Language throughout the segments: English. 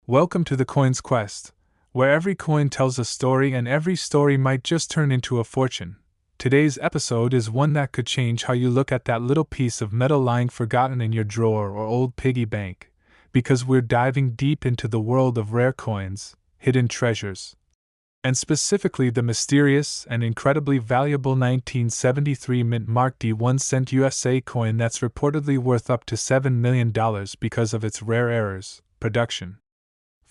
Welcome to the Coin's Quest, where every coin tells a story and every story might just turn into a fortune. Today's episode is one that could change how you look at that little piece of metal lying forgotten in your drawer or old piggy bank, because we're diving deep into the world of rare coins, hidden treasures, and specifically the mysterious and incredibly valuable 1973 mint-marked D1 cent USA coin that's reportedly worth up to $7 million because of its rare errors, production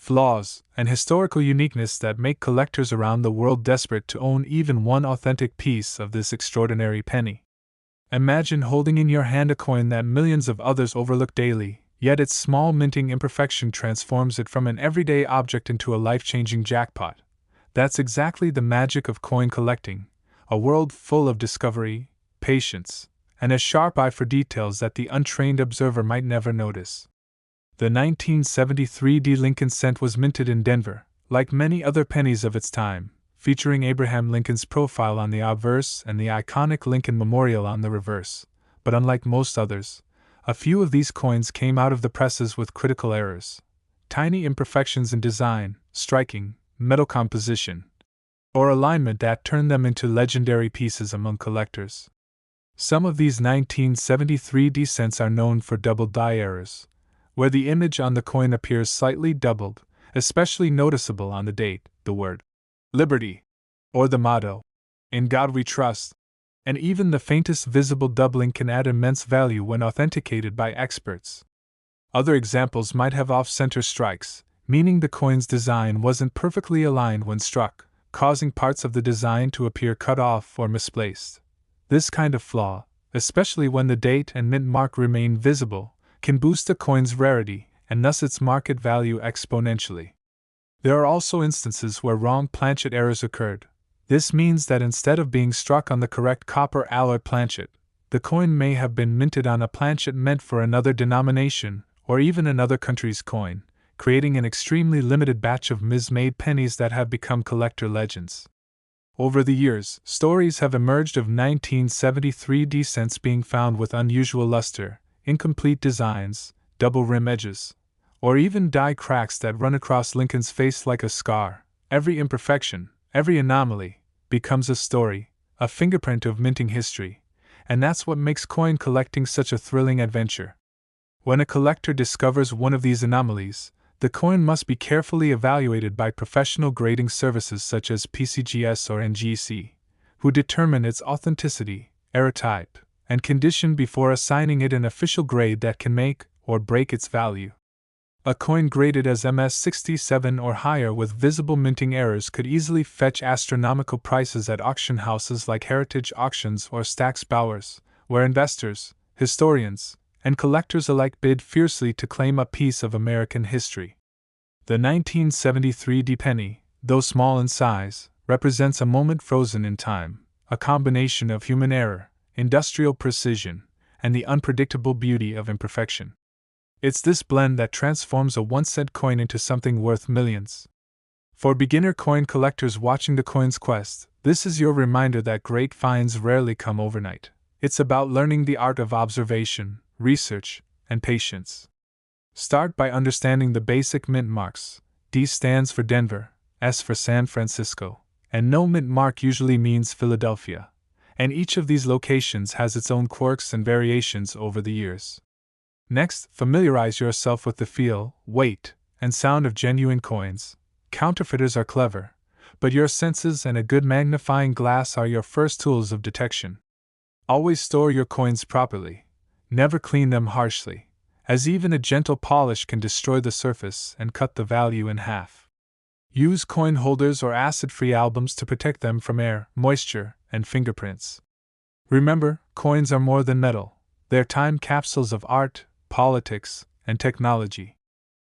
flaws, and historical uniqueness that make collectors around the world desperate to own even one authentic piece of this extraordinary penny. Imagine holding in your hand a coin that millions of others overlook daily, yet its small minting imperfection transforms it from an everyday object into a life-changing jackpot. That's exactly the magic of coin collecting, a world full of discovery, patience, and a sharp eye for details that the untrained observer might never notice. The 1973 D Lincoln cent was minted in Denver, like many other pennies of its time, featuring Abraham Lincoln's profile on the obverse and the iconic Lincoln Memorial on the reverse. But unlike most others, a few of these coins came out of the presses with critical errors, tiny imperfections in design, striking, metal composition, or alignment that turned them into legendary pieces among collectors. Some of these 1973 D cents are known for double die errors, where the image on the coin appears slightly doubled, especially noticeable on the date, the word Liberty, or the motto, In God We Trust, and even the faintest visible doubling can add immense value when authenticated by experts. Other examples might have off-center strikes, meaning the coin's design wasn't perfectly aligned when struck, causing parts of the design to appear cut off or misplaced. This kind of flaw, especially when the date and mint mark remain visible, can boost a coin's rarity and thus its market value exponentially. There are also instances where wrong planchet errors occurred. This means that instead of being struck on the correct copper alloy planchet, the coin may have been minted on a planchet meant for another denomination or even another country's coin, creating an extremely limited batch of mis-made pennies that have become collector legends. Over the years, stories have emerged of 1973 D cents being found with unusual luster, incomplete designs, double rim edges, or even die cracks that run across Lincoln's face like a scar. Every imperfection, every anomaly, becomes a story, a fingerprint of minting history, and that's what makes coin collecting such a thrilling adventure. When a collector discovers one of these anomalies, the coin must be carefully evaluated by professional grading services such as PCGS or NGC, who determine its authenticity, error type, and condition before assigning it an official grade that can make or break its value. A coin graded as MS67 or higher with visible minting errors could easily fetch astronomical prices at auction houses like Heritage Auctions or Stack's Bowers, where investors, historians, and collectors alike bid fiercely to claim a piece of American history. The 1973 D penny, though small in size, represents a moment frozen in time, a combination of human error, industrial precision, and the unpredictable beauty of imperfection. It's this blend that transforms a 1-cent coin into something worth millions. For beginner coin collectors watching the Coin's Quest, this is your reminder that great finds rarely come overnight. It's about learning the art of observation, research, and patience. Start by understanding the basic mint marks. D stands for Denver, S for San Francisco, and no mint mark usually means Philadelphia, and each of these locations has its own quirks and variations over the years. Next, familiarize yourself with the feel, weight, and sound of genuine coins. Counterfeiters are clever, but your senses and a good magnifying glass are your first tools of detection. Always store your coins properly. Never clean them harshly, as even a gentle polish can destroy the surface and cut the value in half. Use coin holders or acid-free albums to protect them from air, moisture, and fingerprints. Remember, coins are more than metal. They're time capsules of art, politics, and technology.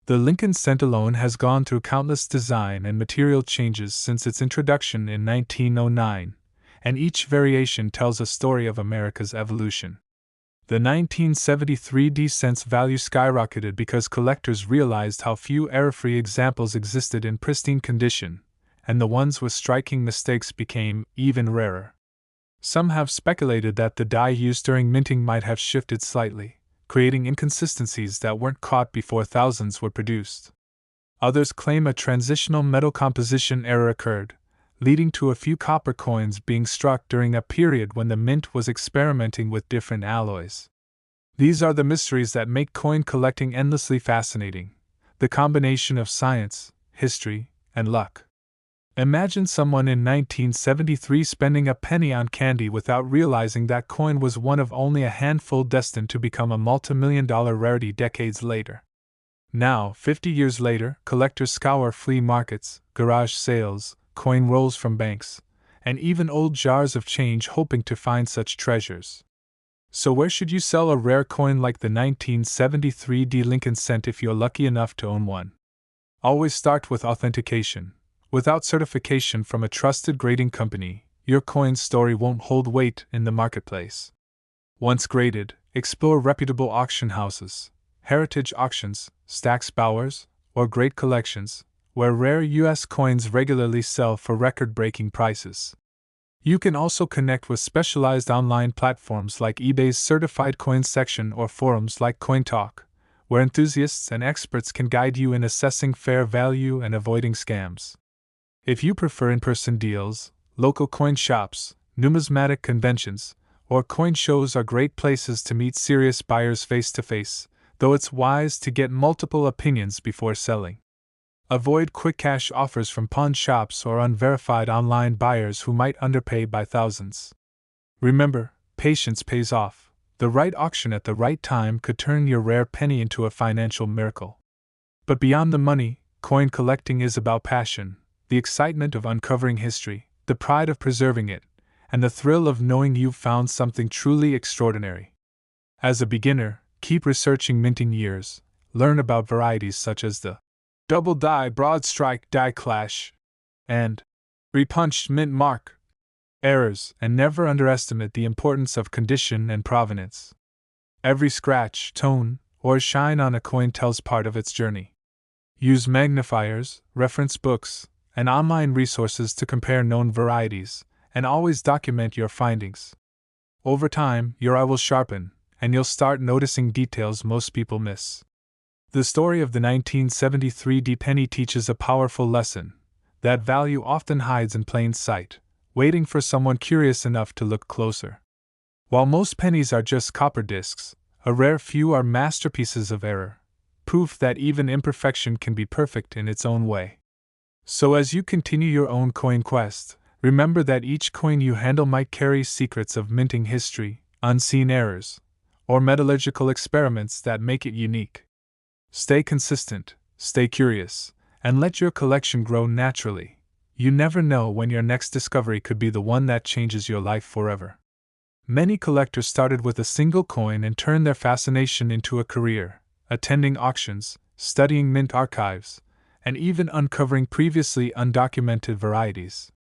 The Lincoln cent alone has gone through countless design and material changes since its introduction in 1909, and each variation tells a story of America's evolution. The 1973 D cents value skyrocketed because collectors realized how few error-free examples existed in pristine condition, and the ones with striking mistakes became even rarer. Some have speculated that the die used during minting might have shifted slightly, creating inconsistencies that weren't caught before thousands were produced. Others claim a transitional metal composition error occurred, leading to a few copper coins being struck during a period when the mint was experimenting with different alloys. These are the mysteries that make coin collecting endlessly fascinating, the combination of science, history, and luck. Imagine someone in 1973 spending a penny on candy without realizing that coin was one of only a handful destined to become a multi-million-dollar rarity decades later. Now, 50 years later, collectors scour flea markets, garage sales, coin rolls from banks, and even old jars of change hoping to find such treasures. So where should you sell a rare coin like the 1973 Lincoln cent if you're lucky enough to own one? Always start with authentication. Without certification from a trusted grading company, your coin's story won't hold weight in the marketplace. Once graded, explore reputable auction houses, heritage auctions, Stack's Bowers, or great collections, where rare U.S. coins regularly sell for record-breaking prices. You can also connect with specialized online platforms like eBay's Certified Coins section or forums like CoinTalk, where enthusiasts and experts can guide you in assessing fair value and avoiding scams. If you prefer in-person deals, local coin shops, numismatic conventions, or coin shows are great places to meet serious buyers face-to-face, though it's wise to get multiple opinions before selling. Avoid quick cash offers from pawn shops or unverified online buyers who might underpay by thousands. Remember, patience pays off. The right auction at the right time could turn your rare penny into a financial miracle. But beyond the money, coin collecting is about passion, the excitement of uncovering history, the pride of preserving it, and the thrill of knowing you've found something truly extraordinary. As a beginner, keep researching minting years, learn about varieties such as the double die broad strike die clash and repunched mint mark errors, and never underestimate the importance of condition and provenance. Every scratch, tone, or shine on a coin tells part of its journey. Use magnifiers, reference books, and online resources to compare known varieties, and always document your findings. Over time, your eye will sharpen, and you'll start noticing details most people miss. The story of the 1973 penny teaches a powerful lesson, that value often hides in plain sight, waiting for someone curious enough to look closer. While most pennies are just copper discs, a rare few are masterpieces of error, proof that even imperfection can be perfect in its own way. So as you continue your own coin quest, remember that each coin you handle might carry secrets of minting history, unseen errors, or metallurgical experiments that make it unique. Stay consistent, stay curious, and let your collection grow naturally. You never know when your next discovery could be the one that changes your life forever. Many collectors started with a single coin and turned their fascination into a career, attending auctions, studying mint archives, and even uncovering previously undocumented varieties.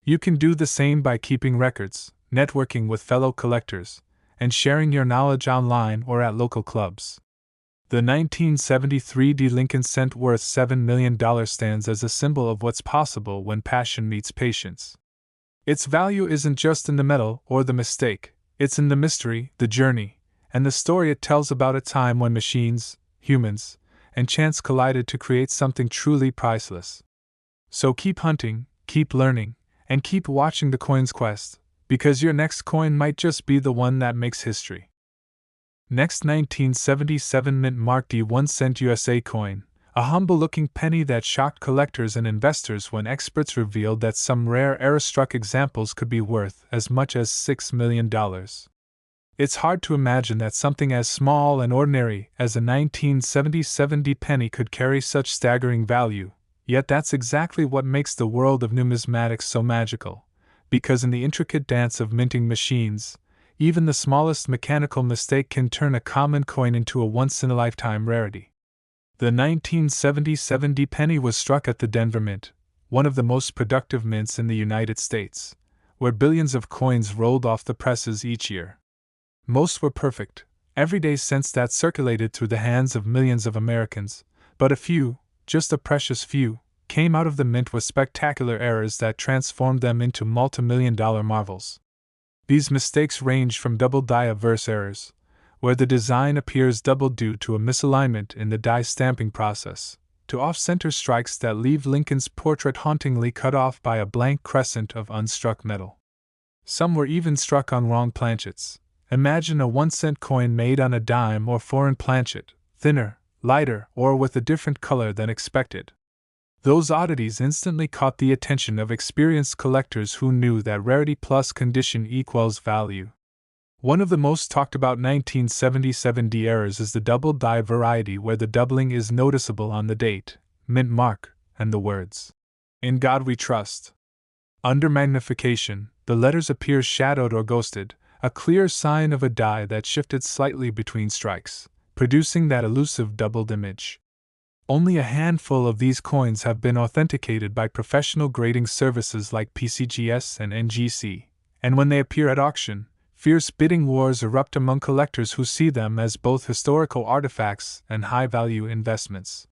You can do the same by keeping records, networking with fellow collectors, and sharing your knowledge online or at local clubs. The 1973 Lincoln cent worth $7 million stands as a symbol of what's possible when passion meets patience. Its value isn't just in the metal or the mistake, it's in the mystery, the journey, and the story it tells about a time when machines, humans, and chance collided to create something truly priceless. So keep hunting, keep learning, and keep watching the coin's quest, because your next coin might just be the one that makes history. Next, 1977 mint marked D1 cent USA coin, a humble-looking penny that shocked collectors and investors when experts revealed that some rare error-struck examples could be worth as much as $6 million. It's hard to imagine that something as small and ordinary as a 1977 penny could carry such staggering value, yet that's exactly what makes the world of numismatics so magical, because in the intricate dance of minting machines, even the smallest mechanical mistake can turn a common coin into a once-in-a-lifetime rarity. The 1977 penny was struck at the Denver Mint, one of the most productive mints in the United States, where billions of coins rolled off the presses each year. Most were perfect, everyday cents that circulated through the hands of millions of Americans, but a few, just a precious few, came out of the mint with spectacular errors that transformed them into multi-million-dollar marvels. These mistakes range from double die averse errors, where the design appears double due to a misalignment in the die stamping process, to off-center strikes that leave Lincoln's portrait hauntingly cut off by a blank crescent of unstruck metal. Some were even struck on wrong planchets. Imagine a 1-cent coin made on a dime or foreign planchet, thinner, lighter, or with a different color than expected. Those oddities instantly caught the attention of experienced collectors who knew that rarity plus condition equals value. One of the most talked about 1977 errors is the double die variety, where the doubling is noticeable on the date, mint mark, and the words, "In God We Trust." Under magnification, the letters appear shadowed or ghosted, a clear sign of a die that shifted slightly between strikes, producing that elusive doubled image. Only a handful of these coins have been authenticated by professional grading services like PCGS and NGC, and when they appear at auction, fierce bidding wars erupt among collectors who see them as both historical artifacts and high-value investments.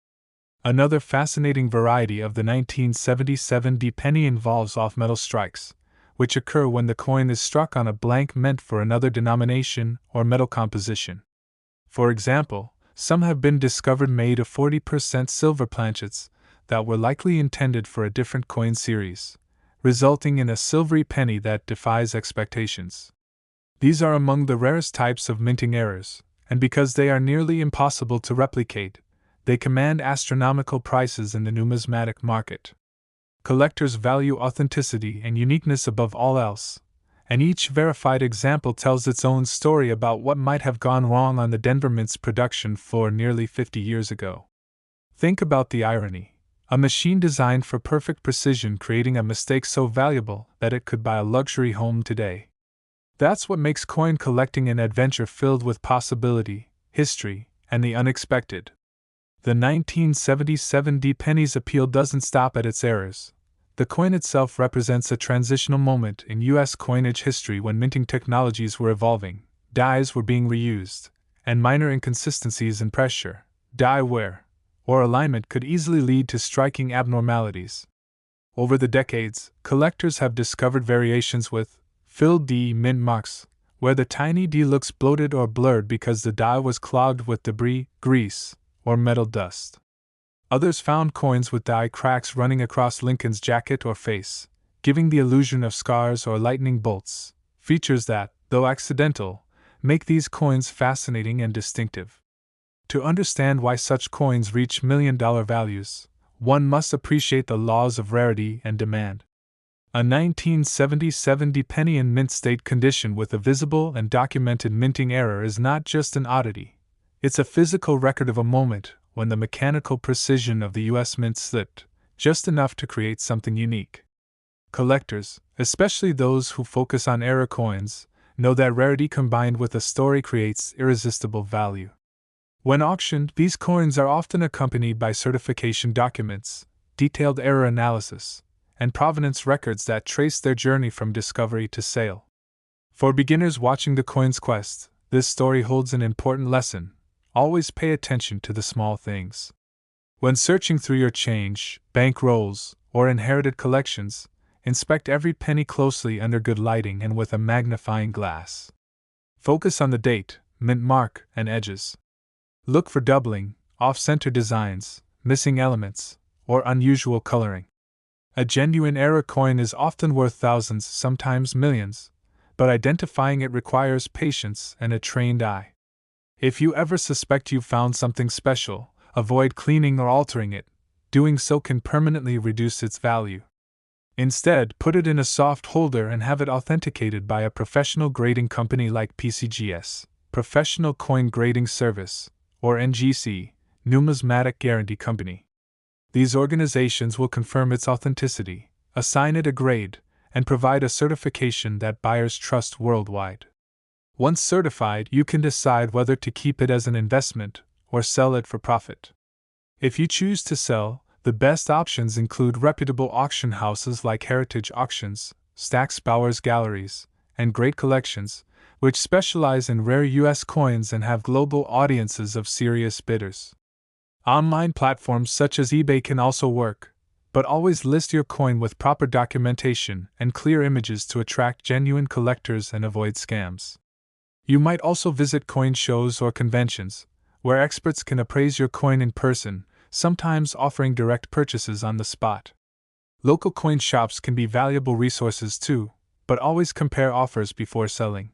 Another fascinating variety of the 1977 penny involves off-metal strikes, which occur when the coin is struck on a blank meant for another denomination or metal composition. For example, some have been discovered made of 40% silver planchets that were likely intended for a different coin series, resulting in a silvery penny that defies expectations. These are among the rarest types of minting errors, and because they are nearly impossible to replicate, they command astronomical prices in the numismatic market. Collectors value authenticity and uniqueness above all else, and each verified example tells its own story about what might have gone wrong on the Denver Mint's production floor nearly 50 years ago. Think about the irony: a machine designed for perfect precision creating a mistake so valuable that it could buy a luxury home today. That's what makes coin collecting an adventure filled with possibility, history, and the unexpected. The 1977 penny's appeal doesn't stop at its errors. The coin itself represents a transitional moment in U.S. coinage history when minting technologies were evolving, dies were being reused, and minor inconsistencies in pressure, die wear, or alignment could easily lead to striking abnormalities. Over the decades, collectors have discovered variations with filled D mint marks, where the tiny D looks bloated or blurred because the die was clogged with debris, grease, or metal dust. Others found coins with die cracks running across Lincoln's jacket or face, giving the illusion of scars or lightning bolts, features that, though accidental, make these coins fascinating and distinctive. To understand why such coins reach million-dollar values, one must appreciate the laws of rarity and demand. A 1977 penny in mint state condition with a visible and documented minting error is not just an oddity. It's a physical record of a moment when the mechanical precision of the U.S. Mint slipped, just enough to create something unique. Collectors, especially those who focus on error coins, know that rarity combined with a story creates irresistible value. When auctioned, these coins are often accompanied by certification documents, detailed error analysis, and provenance records that trace their journey from discovery to sale. For beginners watching the coin's quest, this story holds an important lesson. Always pay attention to the small things. When searching through your change, bank rolls, or inherited collections, inspect every penny closely under good lighting and with a magnifying glass. Focus on the date, mint mark, and edges. Look for doubling, off-center designs, missing elements, or unusual coloring. A genuine error coin is often worth thousands, sometimes millions, but identifying it requires patience and a trained eye. If you ever suspect you've found something special, avoid cleaning or altering it. Doing so can permanently reduce its value. Instead, put it in a soft holder and have it authenticated by a professional grading company like PCGS, Professional Coin Grading Service, or NGC, Numismatic Guarantee Company. These organizations will confirm its authenticity, assign it a grade, and provide a certification that buyers trust worldwide. Once certified, you can decide whether to keep it as an investment or sell it for profit. If you choose to sell, the best options include reputable auction houses like Heritage Auctions, Stack's Bowers Galleries, and Great Collections, which specialize in rare U.S. coins and have global audiences of serious bidders. Online platforms such as eBay can also work, but always list your coin with proper documentation and clear images to attract genuine collectors and avoid scams. You might also visit coin shows or conventions, where experts can appraise your coin in person, sometimes offering direct purchases on the spot. Local coin shops can be valuable resources too, but always compare offers before selling.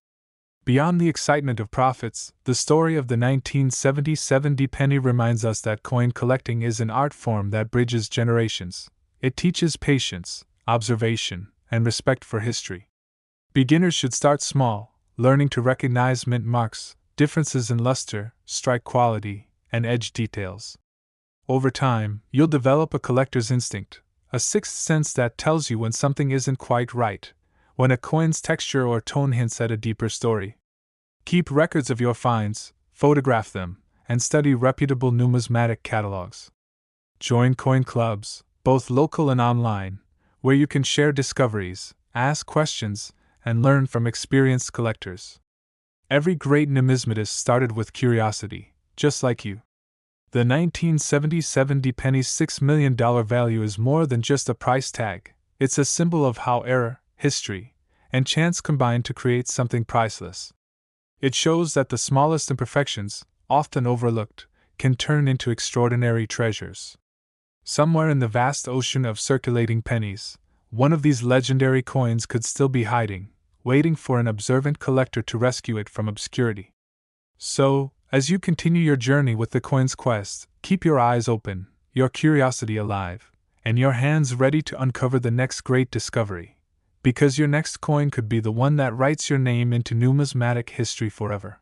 Beyond the excitement of profits, the story of the 1977 penny reminds us that coin collecting is an art form that bridges generations. It teaches patience, observation, and respect for history. Beginners should start small, learning to recognize mint marks, differences in luster, strike quality, and edge details. Over time, you'll develop a collector's instinct, a sixth sense that tells you when something isn't quite right, when a coin's texture or tone hints at a deeper story. Keep records of your finds, photograph them, and study reputable numismatic catalogs. Join coin clubs, both local and online, where you can share discoveries, ask questions, and learn from experienced collectors. Every great numismatist started with curiosity, just like you. The 1977 penny's $6 million value is more than just a price tag. It's a symbol of how error, history, and chance combine to create something priceless. It shows that the smallest imperfections, often overlooked, can turn into extraordinary treasures. Somewhere in the vast ocean of circulating pennies, one of these legendary coins could still be hiding, waiting for an observant collector to rescue it from obscurity. So, as you continue your journey with the coin's quest, keep your eyes open, your curiosity alive, and your hands ready to uncover the next great discovery. Because your next coin could be the one that writes your name into numismatic history forever.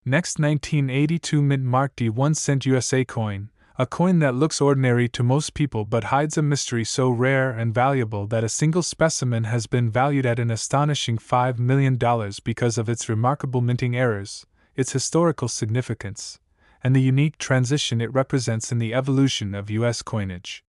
Next, 1982 mint mark D1 cent USA coin, a coin that looks ordinary to most people but hides a mystery so rare and valuable that a single specimen has been valued at an astonishing $5 million because of its remarkable minting errors, its historical significance, and the unique transition it represents in the evolution of U.S. coinage.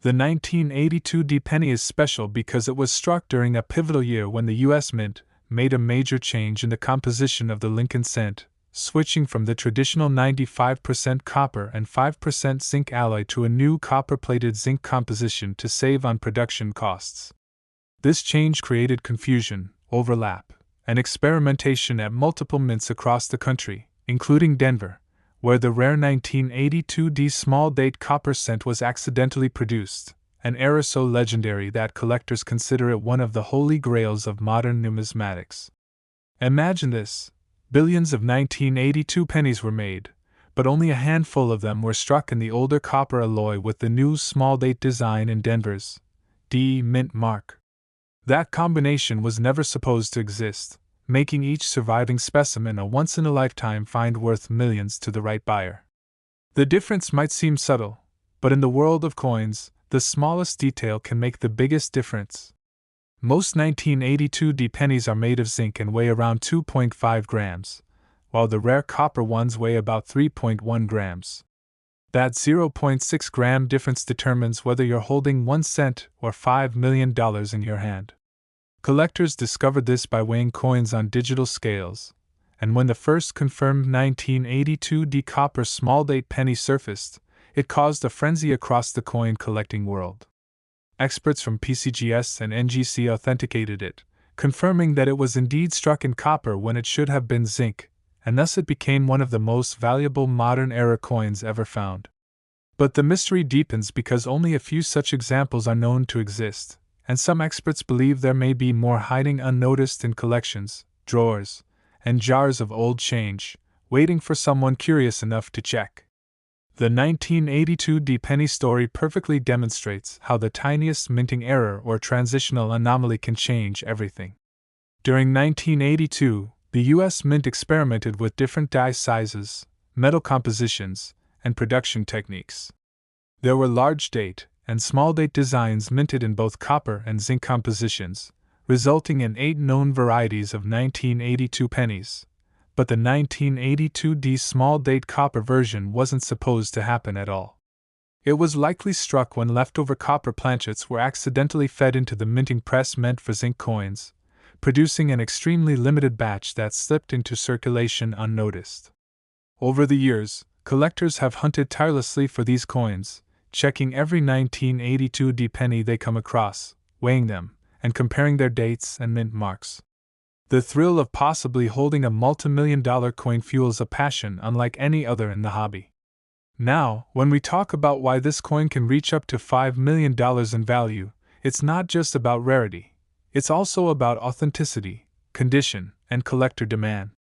The 1982 penny is special because it was struck during a pivotal year when the U.S. Mint made a major change in the composition of the Lincoln cent, switching from the traditional 95% copper and 5% zinc alloy to a new copper-plated zinc composition to save on production costs. This change created confusion, overlap, and experimentation at multiple mints across the country, including Denver, where the rare 1982 small-date copper cent was accidentally produced, an error so legendary that collectors consider it one of the holy grails of modern numismatics. Imagine this: billions of 1982 pennies were made, but only a handful of them were struck in the older copper alloy with the new small-date design in Denver's D mint mark. That combination was never supposed to exist, making each surviving specimen a once-in-a-lifetime find worth millions to the right buyer. The difference might seem subtle, but in the world of coins, the smallest detail can make the biggest difference. Most 1982 pennies are made of zinc and weigh around 2.5 grams, while the rare copper ones weigh about 3.1 grams. That 0.6 gram difference determines whether you're holding 1 cent or $5 million in your hand. Collectors discovered this by weighing coins on digital scales, and when the first confirmed 1982 copper small-date penny surfaced, it caused a frenzy across the coin collecting world. Experts from PCGS and NGC authenticated it, confirming that it was indeed struck in copper when it should have been zinc, and thus it became one of the most valuable modern-era coins ever found. But the mystery deepens because only a few such examples are known to exist, and some experts believe there may be more hiding unnoticed in collections, drawers, and jars of old change, waiting for someone curious enough to check. The 1982 penny story perfectly demonstrates how the tiniest minting error or transitional anomaly can change everything. During 1982, the U.S. Mint experimented with different die sizes, metal compositions, and production techniques. There were large date and small date designs minted in both copper and zinc compositions, resulting in 8 known varieties of 1982 pennies. But the 1982 small date copper version wasn't supposed to happen at all. It was likely struck when leftover copper planchets were accidentally fed into the minting press meant for zinc coins, producing an extremely limited batch that slipped into circulation unnoticed. Over the years, collectors have hunted tirelessly for these coins, checking every 1982 penny they come across, weighing them, and comparing their dates and mint marks. The thrill of possibly holding a multi-million-dollar coin fuels a passion unlike any other in the hobby. Now, when we talk about why this coin can reach up to $5 million in value, it's not just about rarity. It's also about authenticity, condition, and collector demand.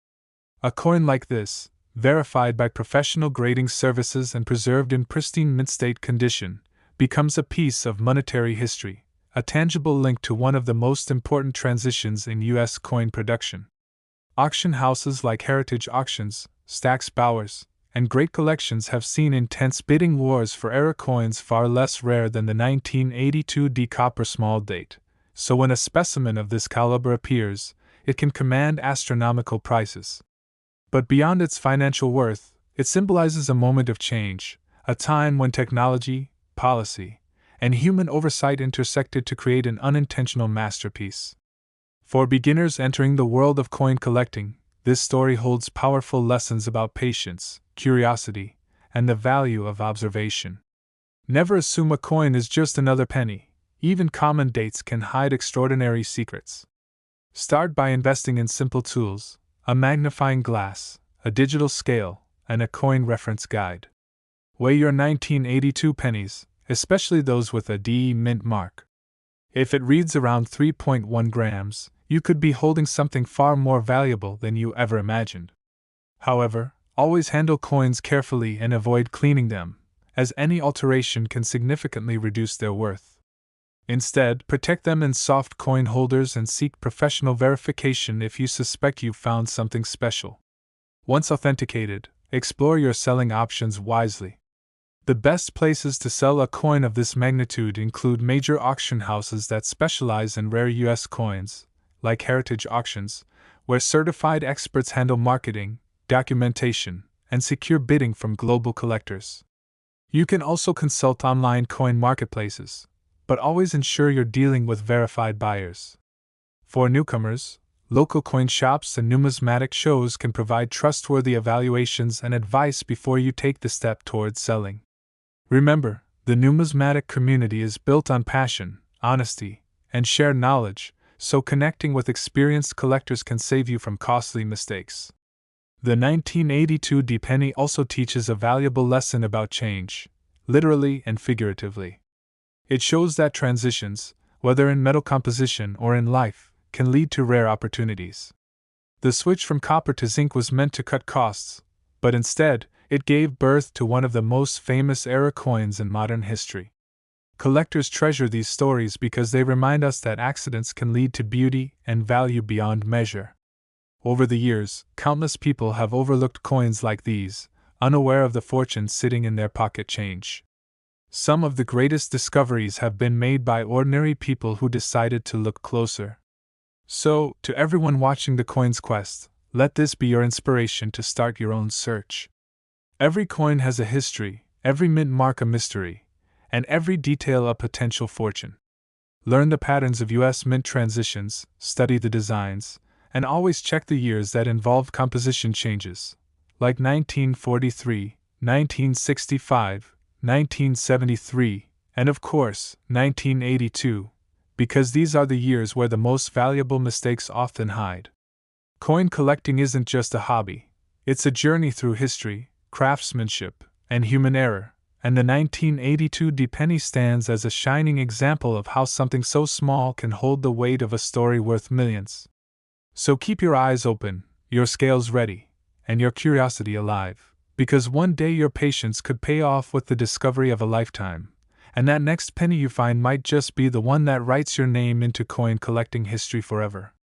A coin like this, verified by professional grading services and preserved in pristine mint state condition, becomes a piece of monetary history, a tangible link to one of the most important transitions in U.S. coin production. Auction houses like Heritage Auctions, Stack's Bowers, and Great Collections have seen intense bidding wars for era coins far less rare than the 1982 D copper small date, so when a specimen of this caliber appears, it can command astronomical prices. But beyond its financial worth, it symbolizes a moment of change, a time when technology, policy, and human oversight intersected to create an unintentional masterpiece. For beginners entering the world of coin collecting, this story holds powerful lessons about patience, curiosity, and the value of observation. Never assume a coin is just another penny. Even common dates can hide extraordinary secrets. Start by investing in simple tools, a magnifying glass, a digital scale, and a coin reference guide. Weigh your 1982 pennies, especially those with a DE mint mark. If it reads around 3.1 grams, you could be holding something far more valuable than you ever imagined. However, always handle coins carefully and avoid cleaning them, as any alteration can significantly reduce their worth. Instead, protect them in soft coin holders and seek professional verification if you suspect you've found something special. Once authenticated, explore your selling options wisely. The best places to sell a coin of this magnitude include major auction houses that specialize in rare U.S. coins, like Heritage Auctions, where certified experts handle marketing, documentation, and secure bidding from global collectors. You can also consult online coin marketplaces, but always ensure you're dealing with verified buyers. For newcomers, local coin shops and numismatic shows can provide trustworthy evaluations and advice before you take the step towards selling. Remember, the numismatic community is built on passion, honesty, and shared knowledge, so connecting with experienced collectors can save you from costly mistakes. The 1982 D penny also teaches a valuable lesson about change, literally and figuratively. It shows that transitions, whether in metal composition or in life, can lead to rare opportunities. The switch from copper to zinc was meant to cut costs, but instead, it gave birth to one of the most famous era coins in modern history. Collectors treasure these stories because they remind us that accidents can lead to beauty and value beyond measure. Over the years, countless people have overlooked coins like these, unaware of the fortune sitting in their pocket change. Some of the greatest discoveries have been made by ordinary people who decided to look closer. So, to everyone watching the Coins Quest, let this be your inspiration to start your own search. Every coin has a history, every mint mark a mystery, and every detail a potential fortune. Learn the patterns of U.S. mint transitions, study the designs, and always check the years that involve composition changes, like 1943, 1965, 1973, and of course, 1982, because these are the years where the most valuable mistakes often hide. Coin collecting isn't just a hobby, it's a journey through history, craftsmanship, and human error, and the 1982 D penny stands as a shining example of how something so small can hold the weight of a story worth millions. So keep your eyes open, your scales ready, and your curiosity alive, because one day your patience could pay off with the discovery of a lifetime, and that next penny you find might just be the one that writes your name into coin collecting history forever.